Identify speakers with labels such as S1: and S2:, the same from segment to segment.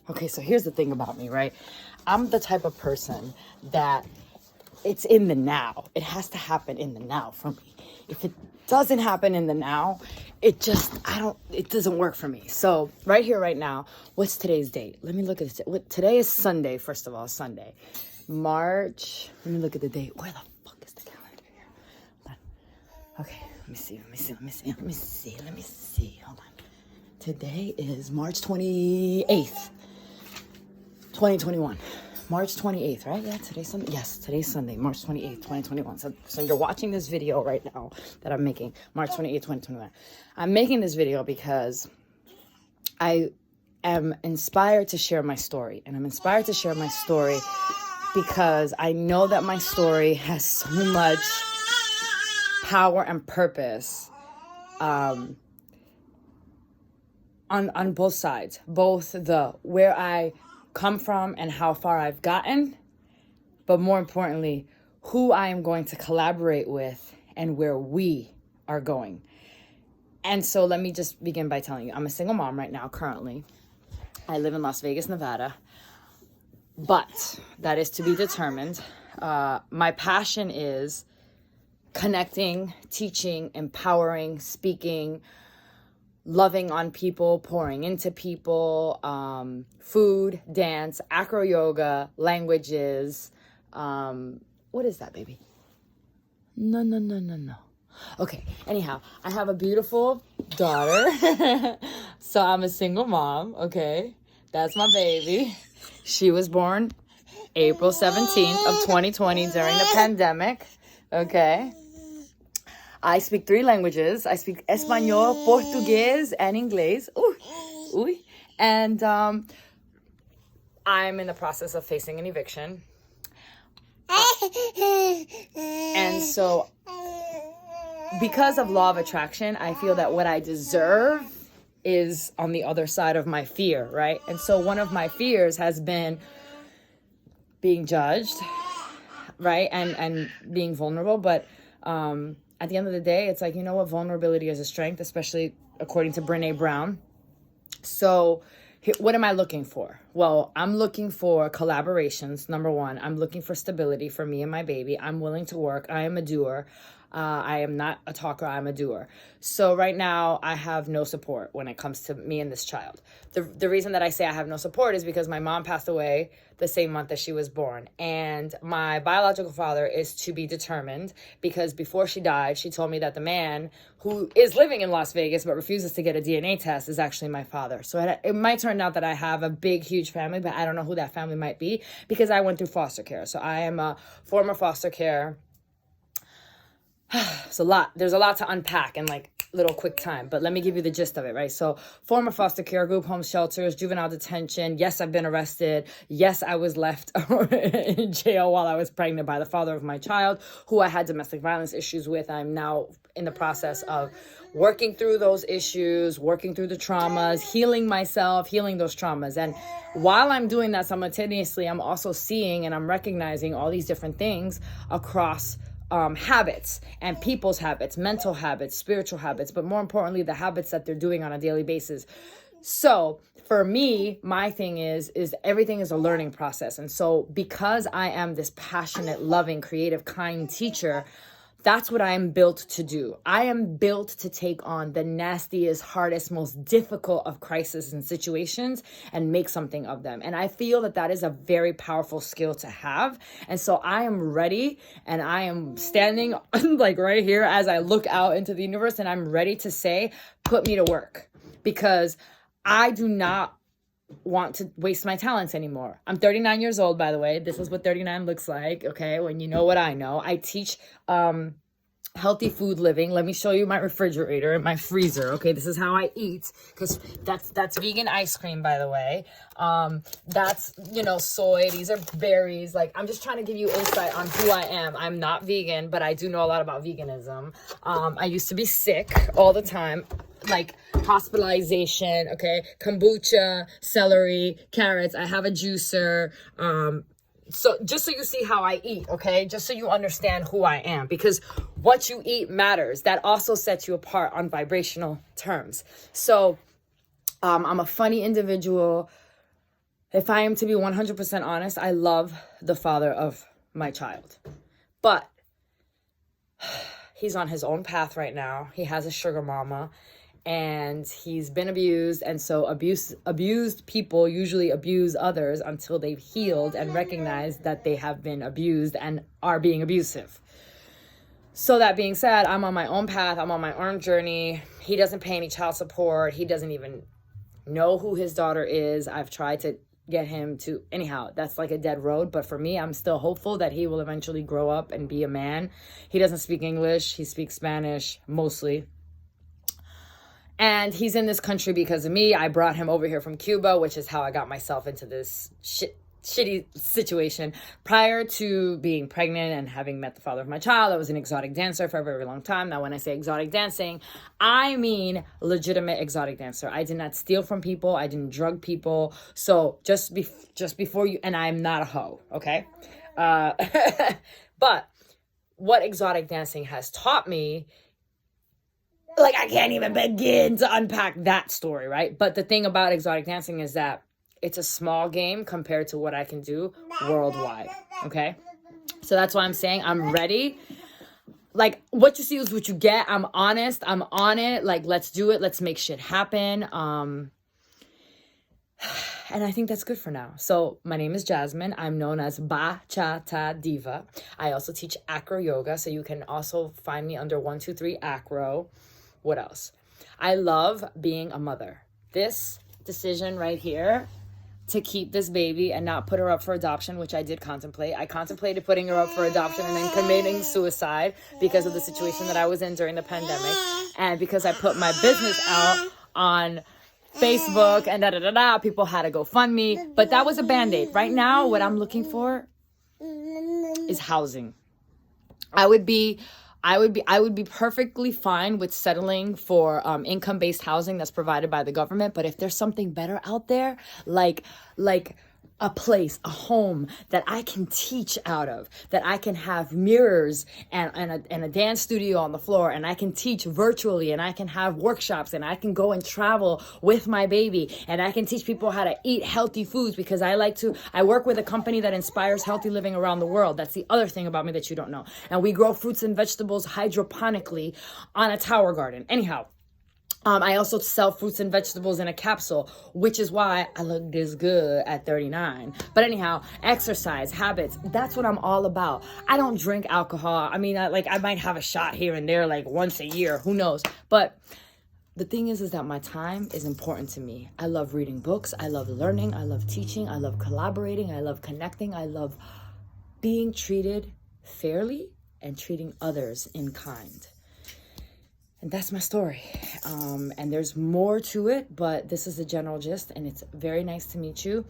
S1: Okay, so here's the thing about me, right? I'm the type of person that it's in the now. It has to happen in the now for me. If it doesn't happen in the now, it doesn't work for me. So right here, right now, what's today's date? Let me look at it. Today is Sunday, first of all, Sunday. March, let me look at the date. Where the fuck is the calendar here? Hold on. Okay, let me see. Hold on. Today is March 28th, 2021. March 28th, right? Yeah, today's Sunday. Yes, today's Sunday, March 28th, 2021. So you're watching this video right now that I'm making, March 28th, 2021. I'm making this video because I am inspired to share my story. And I'm inspired to share my story because I know that my story has so much power and purpose on both sides. Both the where I come from and how far I've gotten, but more importantly, who I am going to collaborate with and where we are going. And so let me just begin by telling you, I'm a single mom right now, currently. I live in Las Vegas, Nevada, but that is to be determined. My passion is connecting, teaching, empowering, speaking, loving on people, pouring into people, food, dance, acro yoga, languages. What is that, baby? No. Okay, anyhow, I have a beautiful daughter. So I'm a single mom, okay? That's my baby. She was born April 17th of 2020 during the pandemic, okay? I speak 3 languages. I speak Espanol, Portuguese, and Inglés. Ooh. And I'm in the process of facing an eviction. And so, because of law of attraction, I feel that what I deserve is on the other side of my fear, right? And so one of my fears has been being judged, right? And being vulnerable. But at the end of the day, it's like, you know what? Vulnerability is a strength, especially according to Brené Brown. So what am I looking for? Well, I'm looking for collaborations. Number one, I'm looking for stability for me and my baby. I'm willing to work. I am a doer. I am not a talker. I'm a doer. So right now I have no support when it comes to me and this child. The reason that I say I have no support is because my mom passed away the same month that she was born. And my biological father is to be determined because before she died, she told me that the man who is living in Las Vegas but refuses to get a DNA test is actually my father. So it might turn out that I have a big, huge family, but I don't know who that family might be because I went through foster care. So I am a former foster care. There's a lot to unpack in like little quick time, but let me give you the gist of it, right? So former foster care, group home shelters, juvenile detention. Yes, I've been arrested. Yes, I was left in jail while I was pregnant by the father of my child, who I had domestic violence issues with. I'm now in the process of working through those issues, working through the traumas, healing myself, healing those traumas. And while I'm doing that simultaneously, I'm also seeing and I'm recognizing all these different things across habits and people's habits, mental habits, spiritual habits, but more importantly, the habits that they're doing on a daily basis. So for me, my thing is everything is a learning process. And so because I am this passionate, loving, creative, kind teacher, that's what I am built to do. I am built to take on the nastiest, hardest, most difficult of crises and situations and make something of them. And I feel that that is a very powerful skill to have. And so I am ready and I am standing like right here as I look out into the universe and I'm ready to say, put me to work because I do not want to waste my talents anymore. I'm 39 years old, by the way. This is what 39 looks like, okay? When you know what I know. I teach healthy food living. Let me show you my refrigerator and my freezer, okay? This is how I eat, because that's vegan ice cream, by the way. That's, soy. These are berries. Like, I'm just trying to give you insight on who I am. I'm not vegan, but I do know a lot about veganism. I used to be sick all the time. Like hospitalization, okay, kombucha, celery, carrots. I have a juicer. So just so you see how I eat, okay, just so you understand who I am, because what you eat matters. That also sets you apart on vibrational terms. So I'm a funny individual. if I am to be 100% honest, I love the father of my child. But he's on his own path right now. He has a sugar mama and he's been abused. And so abused people usually abuse others until they've healed and recognize that they have been abused and are being abusive. So that being said, I'm on my own path. I'm on my own journey. He doesn't pay any child support. He doesn't even know who his daughter is. I've tried to get him to, anyhow, that's like a dead road. But for me, I'm still hopeful that he will eventually grow up and be a man. He doesn't speak English. He speaks Spanish mostly. And he's in this country because of me. I brought him over here from Cuba, which is how I got myself into this shitty situation. Prior to being pregnant and having met the father of my child, I was an exotic dancer for a very long time. Now, when I say exotic dancing, I mean legitimate exotic dancer. I did not steal from people. I didn't drug people. So just before you, and I'm not a hoe, okay? But what exotic dancing has taught me, like, I can't even begin to unpack that story, right? But the thing about exotic dancing is that it's a small game compared to what I can do worldwide, okay? So that's why I'm saying I'm ready. Like, what you see is what you get. I'm honest. I'm on it. Like, let's do it. Let's make shit happen. And I think that's good for now. So my name is Jasmin. I'm known as Bachata Diva. I also teach acro yoga. So you can also find me under 123 acro. What else? I love being a mother. This decision right here to keep this baby and not put her up for adoption, which I did contemplate. I contemplated putting her up for adoption and then committing suicide because of the situation that I was in during the pandemic. And because I put my business out on Facebook and people had to go fund me. But that was a Band-Aid. Right now, what I'm looking for is housing. I would be perfectly fine with settling for income-based housing that's provided by the government. But if there's something better out there, like a place, a home that I can teach out of, that I can have mirrors and a dance studio on the floor, and I can teach virtually, and I can have workshops, and I can go and travel with my baby, and I can teach people how to eat healthy foods, because I work with a company that inspires healthy living around the world. That's the other thing about me that you don't know. And we grow fruits and vegetables hydroponically on a tower garden. Anyhow, I also sell fruits and vegetables in a capsule, which is why I look this good at 39. But anyhow, exercise, habits, that's what I'm all about. I don't drink alcohol. I mean, I might have a shot here and there, like once a year, who knows? But the thing is that my time is important to me. I love reading books. I love learning. I love teaching. I love collaborating. I love connecting. I love being treated fairly and treating others in kind. And that's my story. And there's more to it, but this is the general gist, and it's very nice to meet you.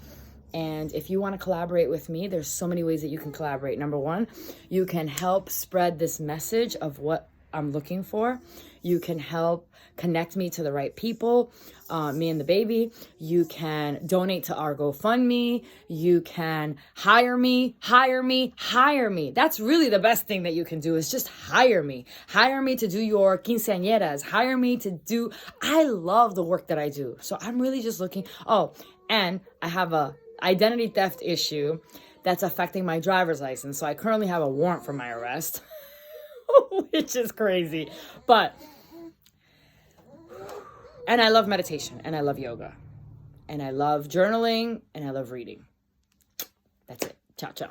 S1: And if you want to collaborate with me, there's so many ways that you can collaborate. Number one, you can help spread this message of what I'm looking for. You can help connect me to the right people, me and the baby. You can donate to our GoFundMe. You can hire me. That's really the best thing that you can do, is just hire me. Hire me to do your quinceañeras. Hire me to do, I love the work that I do. So I'm really just looking. Oh, and I have a identity theft issue that's affecting my driver's license. So I currently have a warrant for my arrest, which is crazy. And I love meditation, and I love yoga, and I love journaling, and I love reading. That's it. Ciao, ciao.